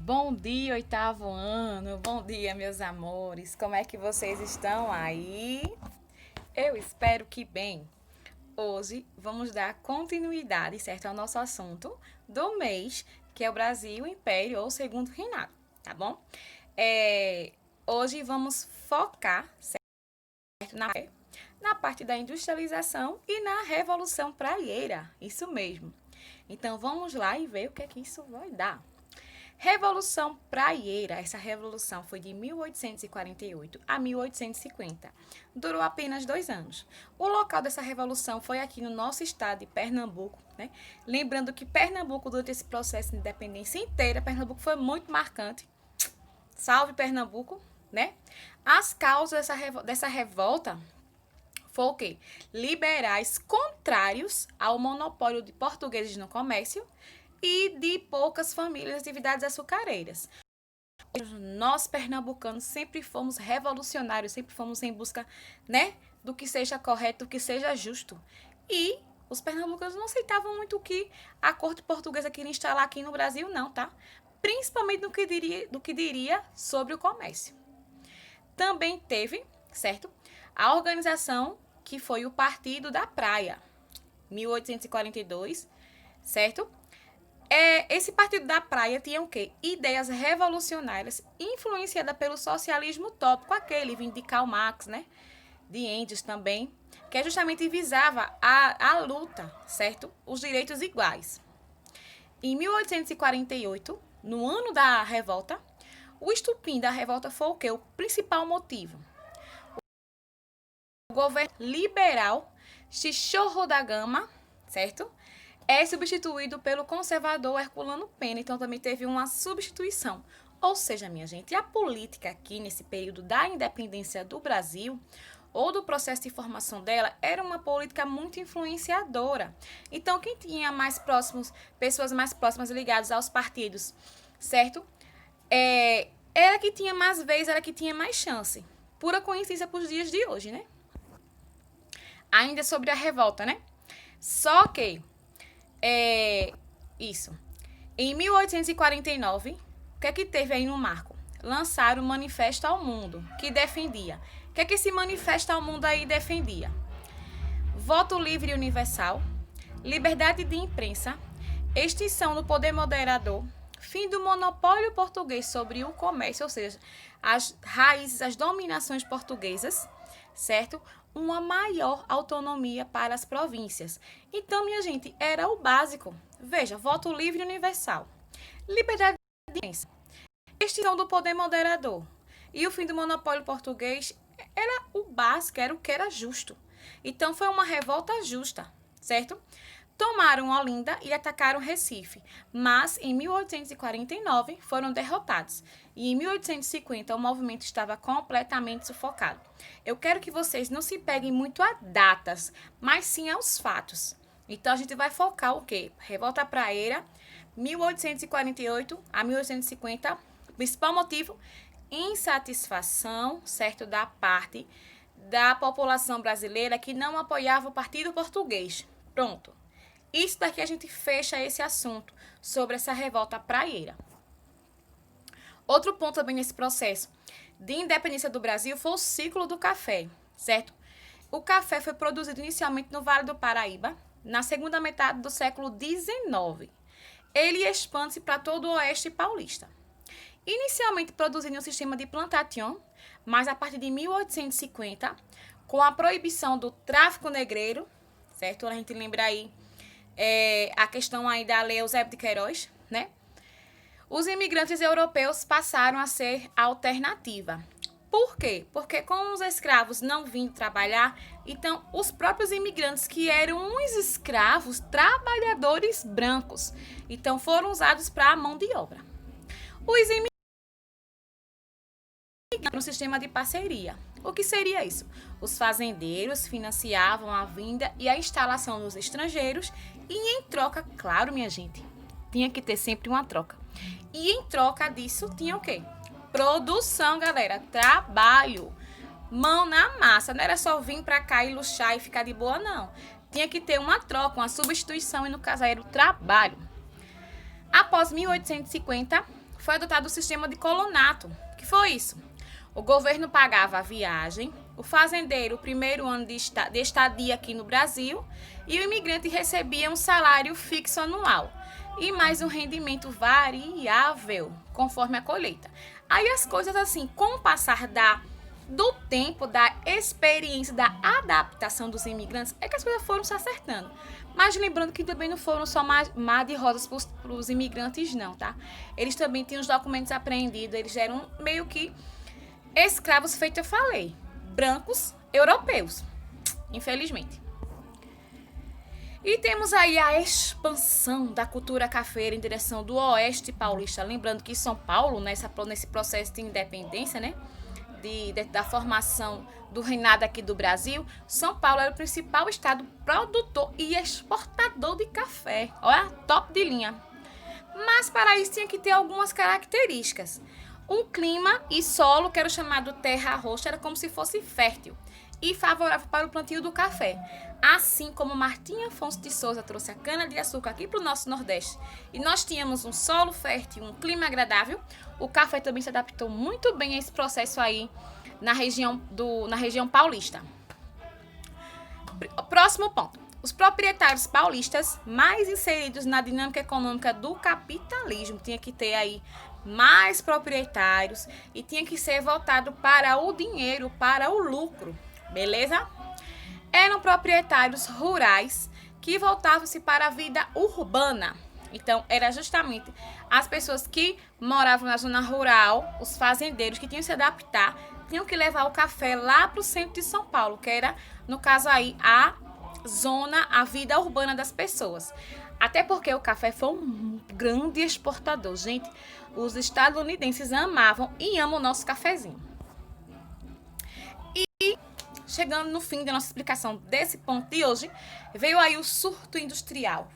Bom dia, oitavo ano. Bom dia, meus amores. Como é que vocês estão aí? Eu espero que bem. Hoje vamos dar continuidade, certo, ao nosso assunto do mês, que é o Brasil, Império ou Segundo Reinado, tá bom? Hoje vamos focar, certo, na parte da industrialização e na Revolução Praieira. Isso mesmo. Então vamos lá e ver o que é que isso vai dar. Revolução Praieira. Essa revolução foi de 1848 a 1850. Durou apenas 2 anos. O local dessa revolução foi aqui no nosso estado de Pernambuco, né? Lembrando que Pernambuco, durante esse processo de independência inteira, Pernambuco foi muito marcante. Salve Pernambuco, né? As causas dessa revolta foi o quê? Liberais contrários ao monopólio de portugueses no comércio e de poucas famílias de atividades açucareiras. Nós, pernambucanos, sempre fomos revolucionários, sempre fomos em busca, né, do que seja correto, do que seja justo. E os pernambucanos não aceitavam muito o que a corte portuguesa queria instalar aqui no Brasil, não, tá? Principalmente do que diria sobre o comércio. Também teve, certo, a organização que foi o Partido da Praia, 1842, certo? Esse Partido da Praia tinha o quê? Ideias revolucionárias influenciadas pelo socialismo utópico, aquele vindo de Karl Marx, né? De Engels também, que justamente visava a luta, certo? Os direitos iguais. Em 1848, no ano da revolta, o estupim da revolta foi o quê? O principal motivo. O governo liberal Chichorro da Gama, certo? É substituído pelo conservador Herculano Pena. Então, também teve uma substituição. Ou seja, minha gente, a política aqui, nesse período da independência do Brasil, ou do processo de formação dela, era uma política muito influenciadora. Então, quem tinha mais próximos, pessoas mais próximas ligadas aos partidos, certo? Era que tinha mais vez, era que tinha mais chance. Pura coincidência para os dias de hoje, né? Ainda sobre a revolta, né? Só que isso. Em 1849, o que é que teve aí no marco? Lançaram o Manifesto ao Mundo, que defendia. O que é que esse Manifesto ao Mundo aí defendia? Voto livre e universal, liberdade de imprensa, extinção do poder moderador, fim do monopólio português sobre o comércio, ou seja, as raízes, as dominações portuguesas, certo? Uma maior autonomia para as províncias. Então, minha gente, era o básico. Veja, voto livre e universal, liberdade de imprensa, extinção do poder moderador e o fim do monopólio português era o básico, era o que era justo. Então, foi uma revolta justa, certo? Tomaram Olinda e atacaram Recife, mas em 1849 foram derrotados. E em 1850 o movimento estava completamente sufocado. Eu quero que vocês não se peguem muito a datas, mas sim aos fatos. Então a gente vai focar o quê? Revolta Praieira, 1848 a 1850. Principal motivo, insatisfação, certo, da parte da população brasileira que não apoiava o Partido Português. Pronto. Isso daqui a gente fecha esse assunto sobre essa revolta praieira. Outro ponto também nesse processo de independência do Brasil foi o ciclo do café, certo? O café foi produzido inicialmente no Vale do Paraíba, na segunda metade do século XIX. Ele expande-se para todo o oeste paulista. Inicialmente produzido em um sistema de plantation, mas a partir de 1850, com a proibição do tráfico negreiro, certo? A gente lembra aí a questão aí da Lei Eusébio de Queiroz, né? Os imigrantes europeus passaram a ser a alternativa. Por quê? Porque com os escravos não vindo trabalhar, então os próprios imigrantes que eram uns escravos, trabalhadores brancos, então foram usados para a mão de obra. Os imigrantes no sistema de parceria. O que seria isso? Os fazendeiros financiavam a vinda e a instalação dos estrangeiros e em troca, claro, minha gente, tinha que ter sempre uma troca. E em troca disso tinha o quê? Produção, galera, trabalho, mão na massa. Não era só vir para cá e luxar e ficar de boa, não. Tinha que ter uma troca, uma substituição e no caso era o trabalho. Após 1850, foi adotado o sistema de colonato. O que foi isso? O governo pagava a viagem, o fazendeiro o primeiro ano de estadia aqui no Brasil e o imigrante recebia um salário fixo anual e mais um rendimento variável conforme a colheita. Aí as coisas assim, com o passar do tempo, da experiência, da adaptação dos imigrantes, é que as coisas foram se acertando. Mas lembrando que também não foram só mar de rosas para os imigrantes, não, tá? Eles também tinham os documentos apreendidos, eles eram meio que escravos, feito eu falei, brancos europeus, infelizmente. E temos aí a expansão da cultura cafeira em direção do oeste paulista. Lembrando que São Paulo, nesse processo de independência, né, da formação do reinado aqui do Brasil, São Paulo era o principal estado produtor e exportador de café. Olha, top de linha. Mas para isso tinha que ter algumas características. Um clima e solo, que era o chamado terra roxa, era como se fosse fértil e favorável para o plantio do café. Assim como Martim Afonso de Souza trouxe a cana-de-açúcar aqui para o nosso Nordeste e nós tínhamos um solo fértil, um clima agradável, o café também se adaptou muito bem a esse processo aí na região paulista. Próximo ponto. Os proprietários paulistas mais inseridos na dinâmica econômica do capitalismo. Tinha que ter aí mais proprietários e tinha que ser voltado para o dinheiro, para o lucro. Beleza? Eram proprietários rurais que voltavam-se para a vida urbana. Então, era justamente as pessoas que moravam na zona rural, os fazendeiros que tinham que se adaptar, tinham que levar o café lá para o centro de São Paulo, que era, no caso aí, a vida urbana das pessoas. Até porque o café foi um grande exportador. Gente, os estadunidenses amavam e amam o nosso cafezinho. E chegando no fim da nossa explicação desse ponto de hoje, veio aí o surto industrial.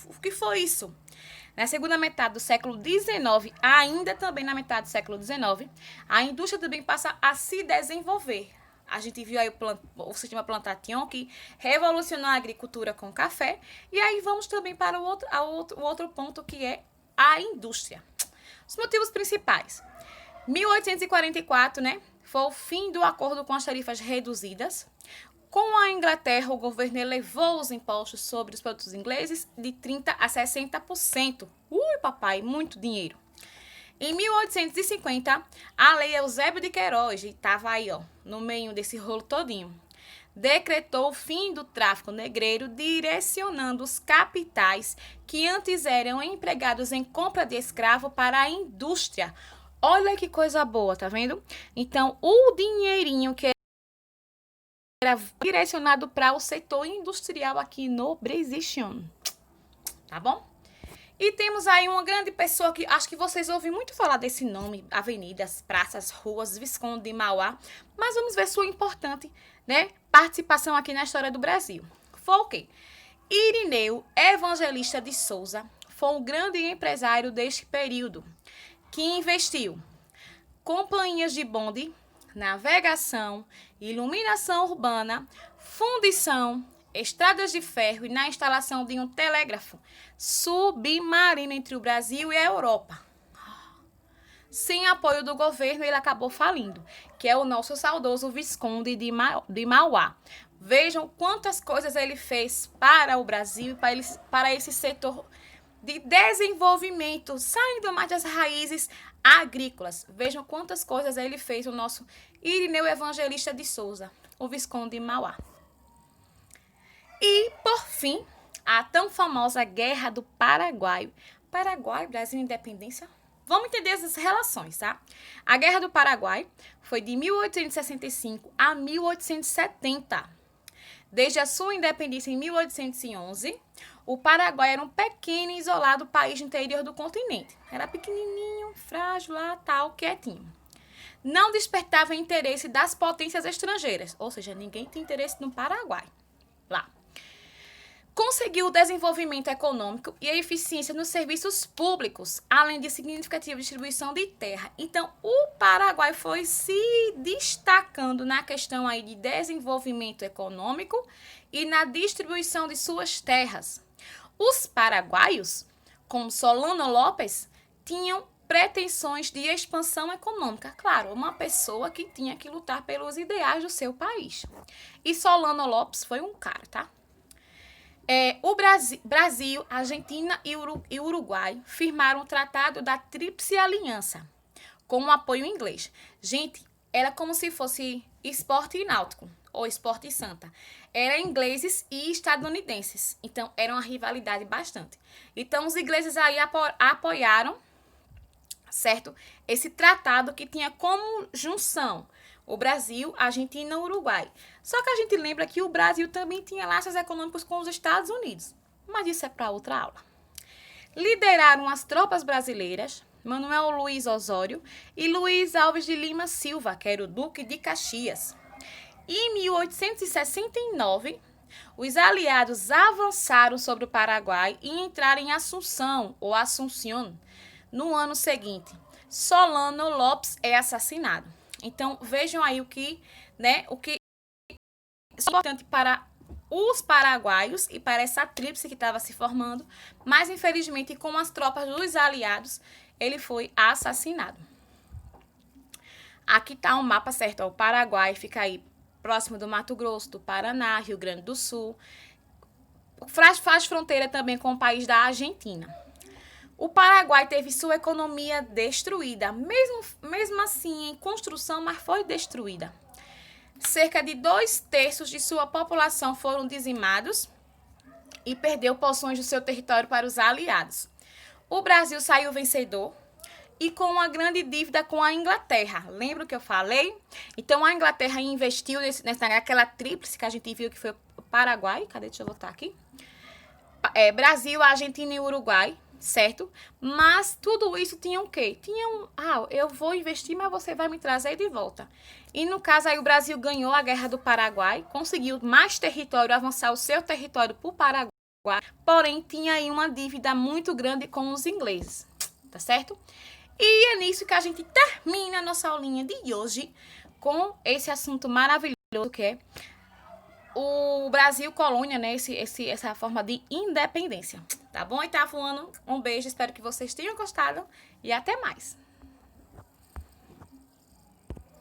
O que foi isso? Na segunda metade do século XIX, ainda também na metade do século XIX, a indústria também passa a se desenvolver. A gente viu aí o sistema Plantation, que revolucionou a agricultura com café. E aí vamos também para o outro ponto, que é a indústria. Os motivos principais. 1844, né, foi o fim do acordo com as tarifas reduzidas. Com a Inglaterra, o governo elevou os impostos sobre os produtos ingleses de 30% a 60%. Ui, papai, muito dinheiro. Em 1850, a Lei Eusébio de Queiroz, estava aí, ó, no meio desse rolo todinho, decretou o fim do tráfico negreiro, direcionando os capitais que antes eram empregados em compra de escravo para a indústria. Olha que coisa boa, tá vendo? Então, o dinheirinho que era direcionado para o setor industrial aqui no Brasil, tá bom? E temos aí uma grande pessoa que acho que vocês ouvem muito falar desse nome, avenidas, praças, ruas, Visconde de Mauá, mas vamos ver sua importante, né, participação aqui na história do Brasil. Foi o quê? Irineu Evangelista de Souza foi um grande empresário deste período, que investiu companhias de bonde, navegação, iluminação urbana, fundição, estradas de ferro e na instalação de um telégrafo submarino entre o Brasil e a Europa. Sem apoio do governo, ele acabou falindo, que é o nosso saudoso Visconde de Mauá. Vejam quantas coisas ele fez para o Brasil e para esse setor de desenvolvimento, saindo mais das raízes agrícolas. Vejam quantas coisas ele fez, o nosso Irineu Evangelista de Souza, o Visconde de Mauá. E, por fim, a tão famosa Guerra do Paraguai. Paraguai, Brasil e Independência. Vamos entender essas relações, tá? A Guerra do Paraguai foi de 1865 a 1870. Desde a sua independência em 1811, o Paraguai era um pequeno e isolado país do interior do continente. Era pequenininho, frágil, lá, tal, quietinho. Não despertava interesse das potências estrangeiras, ou seja, ninguém tem interesse no Paraguai, lá. Conseguiu o desenvolvimento econômico e a eficiência nos serviços públicos, além de significativa distribuição de terra. Então, o Paraguai foi se destacando na questão aí de desenvolvimento econômico e na distribuição de suas terras. Os paraguaios, como Solano Lopes, tinham pretensões de expansão econômica. Claro, uma pessoa que tinha que lutar pelos ideais do seu país. E Solano Lopes foi um cara, tá? O Brasil, Argentina e Uruguai firmaram o Tratado da Tríplice Aliança, com um apoio inglês. Gente, era como se fosse Esporte e Náutico, ou Esporte e Santa. Eram ingleses e estadunidenses, então era uma rivalidade bastante. Então, os ingleses aí apoiaram, certo? Esse tratado que tinha como junção o Brasil, a Argentina e o Uruguai. Só que a gente lembra que o Brasil também tinha laços econômicos com os Estados Unidos. Mas isso é para outra aula. Lideraram as tropas brasileiras Manuel Luiz Osório e Luiz Alves de Lima Silva, que era o Duque de Caxias. E em 1869, os aliados avançaram sobre o Paraguai e entraram em Assunção, ou Assunción. No ano seguinte, Solano Lopes é assassinado. Então, vejam aí o que é importante para os paraguaios e para essa tríplice que estava se formando, mas infelizmente com as tropas dos aliados, ele foi assassinado. Aqui está um mapa, certo? O Paraguai fica aí próximo do Mato Grosso, do Paraná, Rio Grande do Sul. Faz fronteira também com o país da Argentina. O Paraguai teve sua economia destruída, mesmo assim em construção, mas foi destruída. Cerca de 2/3 de sua população foram dizimados e perdeu porções do seu território para os aliados. O Brasil saiu vencedor e com uma grande dívida com a Inglaterra. Lembra o que eu falei? Então, a Inglaterra investiu naquela tríplice que a gente viu que foi o Paraguai. Cadê? Deixa eu voltar aqui. Brasil, Argentina e Uruguai. Certo? Mas tudo isso tinha o quê? Eu vou investir, mas você vai me trazer de volta. E no caso aí o Brasil ganhou a Guerra do Paraguai, conseguiu mais território, avançar o seu território para o Paraguai, porém tinha aí uma dívida muito grande com os ingleses, tá certo? E é nisso que a gente termina a nossa aulinha de hoje com esse assunto maravilhoso que é o Brasil colônia, né? Essa forma de independência. Tá bom, oitavo ano? Um beijo, espero que vocês tenham gostado e até mais.